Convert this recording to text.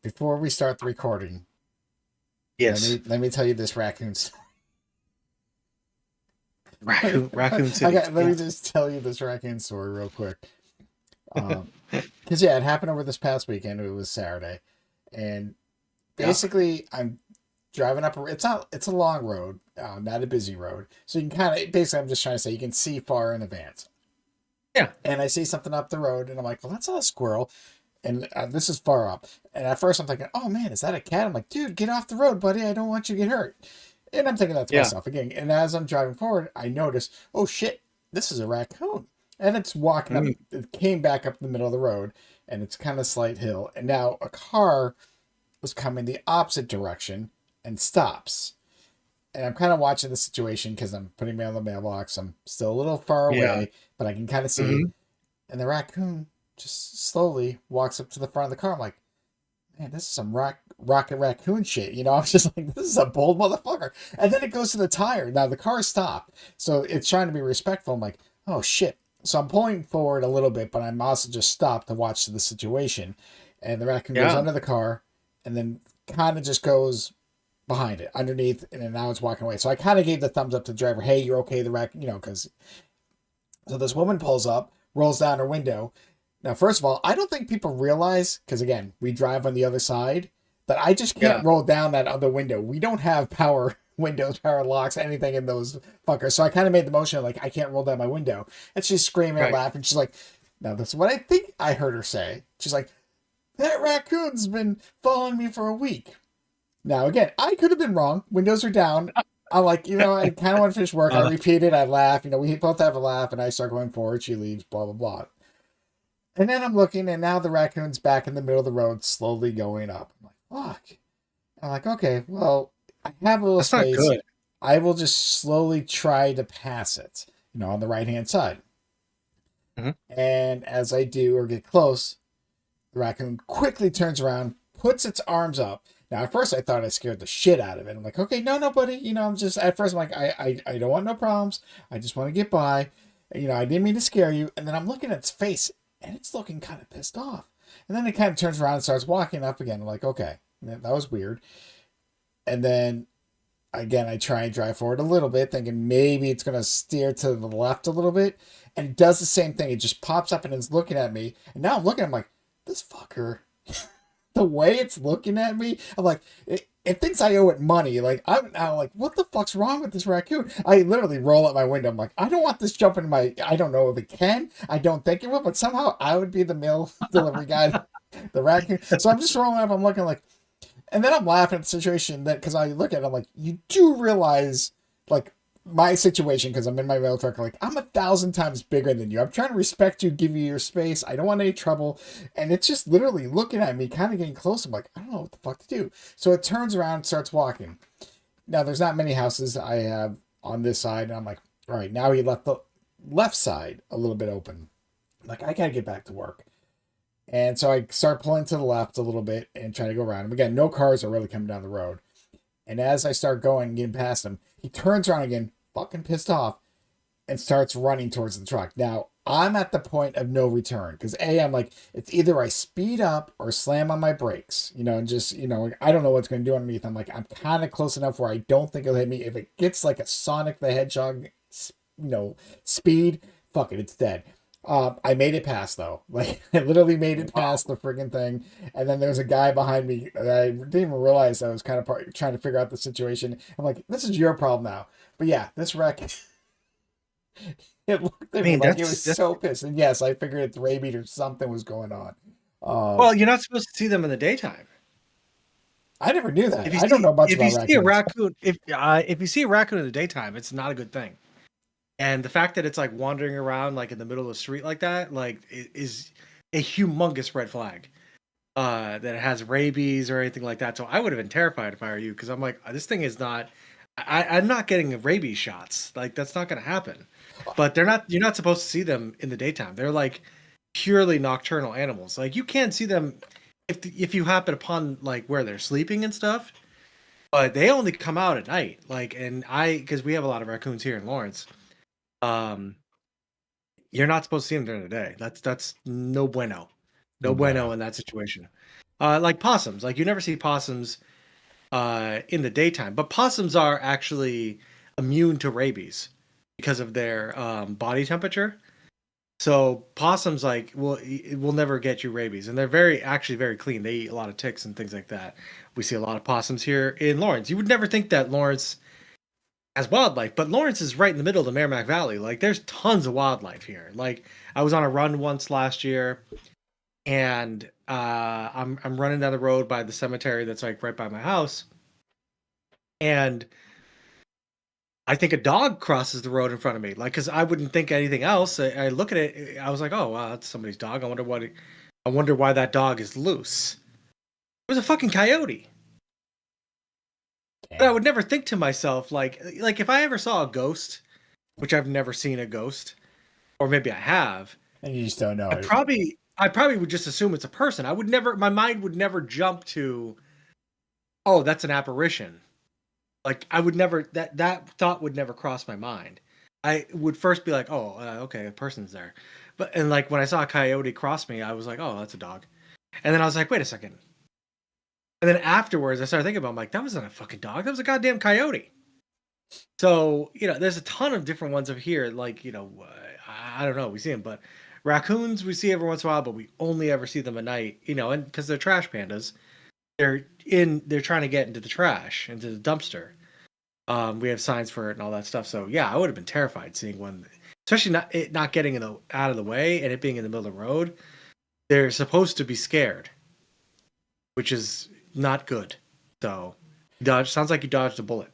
Before we start the recording, Yes, let me tell you this raccoon Raccoon I City. got. Let Yeah, me just tell you this raccoon story real quick. Because yeah, it happened over this past weekend. It was Saturday, and yeah, basically, I'm driving up. It's not. It's a long road, not a busy road. So you can kind of. Basically, I'm just trying to say you can see far in advance. yeah. And I see something up the road, and I'm like, well, that's not a squirrel. And this is far up. And at first, I'm thinking, oh man, is that a cat? I'm like, dude, get off the road, buddy. I don't want you to get hurt. And I'm thinking that to Yeah. myself again. And as I'm driving forward, I notice, oh shit, this is a raccoon. And it's walking up, Mm, it came back up the middle of the road, and it's kind of slight hill. And now a car was coming the opposite direction and stops. And I'm kind of watching the situation because I'm putting me on the mailbox. I'm still a little far yeah. away, but I can kind of see. Hmm. And the raccoon just slowly walks up to the front of the car. I'm like, man, this is some rocket raccoon shit. You know, I was just like, this is a bold motherfucker. And then it goes to the tire. Now the car stopped, so it's trying to be respectful. I'm like, oh shit. So I'm pulling forward a little bit, but I'm also just stopped to watch the situation. And the raccoon goes Yeah. under the car and then kind of just goes behind it, underneath, and then now it's walking away. So I kind of gave the thumbs up to the driver. Hey, you're okay, the raccoon, because so this woman pulls up, rolls down her window. Now, first of all, I don't think people realize, because again, we drive on the other side, that I just can't Yeah. roll down that other window. We don't have power windows, power locks, anything in those fuckers. So I kind of made the motion like I can't roll down my window. And she's screaming and Right. laughing. She's like, now that's what I think I heard her say. She's like, that raccoon's been following me for a week. Now, again, I could have been wrong. Windows are down. I'm like, I kind of want to finish work. I Uh, repeat it. I laugh. We both have a laugh, and I start going forward. She leaves, blah, blah, blah. And then I'm looking, and now the raccoon's back in the middle of the road, slowly going up. I'm like, fuck. I'm like, okay, well, I have a little that's not space. good. I will just slowly try to pass it, on the right hand side. Hmm. And as I do or get close, the raccoon quickly turns around, puts its arms up. Now, at first, I thought I scared the shit out of it. I'm like, okay, no, no, buddy. I'm just, at first, I'm like, I don't want no problems. I just want to get by. I didn't mean to scare you. And then I'm looking at its face, and it's looking kind of pissed off. And then it kind of turns around and starts walking up again. I'm like, okay, that was weird. And then, again, I try and drive forward a little bit, thinking maybe it's going to steer to the left a little bit. And it does the same thing. It just pops up and it's looking at me. And now I'm looking, I'm like, this fucker, the way it's looking at me, I'm like, it thinks I owe it money. Like, I'm now like, what the fuck's wrong with this raccoon? I literally roll up my window. I'm like, I don't want this jumping in my, I don't know if it can. I don't think it will, but somehow I would be the mail delivery guy, the raccoon. So I'm just rolling up. I'm looking like, and then I'm laughing at the situation that, because I look at it, I'm like, you do realize, like, my situation, because I'm in my mail truck, like, I'm 1,000 times bigger than you. I'm trying to respect you, give you your space. I don't want any trouble. And it's just literally looking at me, kind of getting close. I'm like, I don't know what the fuck to do. So it turns around and starts walking. Now, there's not many houses I have on this side. And I'm like, all right, now he left the left side a little bit open. Like, I got to get back to work. And so I start pulling to the left a little bit and try to go around him. Again, no cars are really coming down the road. And as I start going, getting past him, he turns around again, fucking pissed off, and starts running towards the truck. Now, I'm at the point of no return because I'm like, it's either I speed up or slam on my brakes, and just, I don't know what's going to do underneath. I'm like, I'm kind of close enough where I don't think it'll hit me. If it gets like a Sonic the Hedgehog, speed, fuck it, it's dead. I made it past though. Like I literally made it Wow. past the friggin' thing, and then there's a guy behind me that I didn't even realize I was kind of trying to figure out the situation. I'm like, this is your problem now. But yeah, this wreck, it looked I at me mean, like it was that's so pissed. And yes, I figured it's rabies or something was going on. well, you're not supposed to see them in the daytime. I never knew that. I don't know much If you about see a raccoons. raccoon, if you see a raccoon in the daytime, it's not a good thing. And the fact that it's like wandering around like in the middle of the street like that, like is a humongous red flag. That it has rabies or anything like that. So I would have been terrified if I were you, because I'm like, this thing is not. I'm not getting rabies shots. Like that's not going to happen. But they're not. You're not supposed to see them in the daytime. They're like purely nocturnal animals. Like you can't see them if you happen upon like where they're sleeping and stuff. But they only come out at night. Like and because we have a lot of raccoons here in Lawrence. Um, you're not supposed to see them during the day. That's no bueno, no No bueno bueno. in that situation. Like possums. Like you never see possums in the daytime, but possums are actually immune to rabies because of their body temperature. So possums like will never get you rabies, and they're actually very clean. They eat a lot of ticks and things like that. We see a lot of possums here in Lawrence. You would never think that Lawrence has wildlife, but Lawrence is right in the middle of the Merrimack Valley. Like there's tons of wildlife here. Like I was on a run once last year, and I'm running down the road by the cemetery that's like right by my house, and I think a dog crosses the road in front of me. Like, cause I wouldn't think anything else. I look at it. I was like, oh, wow, that's somebody's dog. I wonder why that dog is loose. It was a fucking coyote. But I Damn. would never think to myself, like if I ever saw a ghost, which I've never seen a ghost, or maybe I have, And you just don't know it. I probably would just assume it's a person. I would never, my mind would never jump to, oh, that's an apparition. Like I would never, that thought would never cross my mind. I would first be like, oh, okay, a person's there. But and like when I saw a coyote cross me, I was like, oh, that's a dog. And then I was like, wait a second. And then afterwards, I started thinking about, I'm like, that wasn't a fucking dog. That was a goddamn coyote. So, there's a ton of different ones over here. Like, I don't know, we see them, but raccoons we see every once in a while, but we only ever see them at night, and because they're trash pandas, they're trying to get into the trash, into the dumpster. We have signs for it and all that stuff. So yeah, I would have been terrified seeing one, especially not getting out of the way and it being in the middle of the road. They're supposed to be scared, which is not good. So, sounds like you dodged a bullet.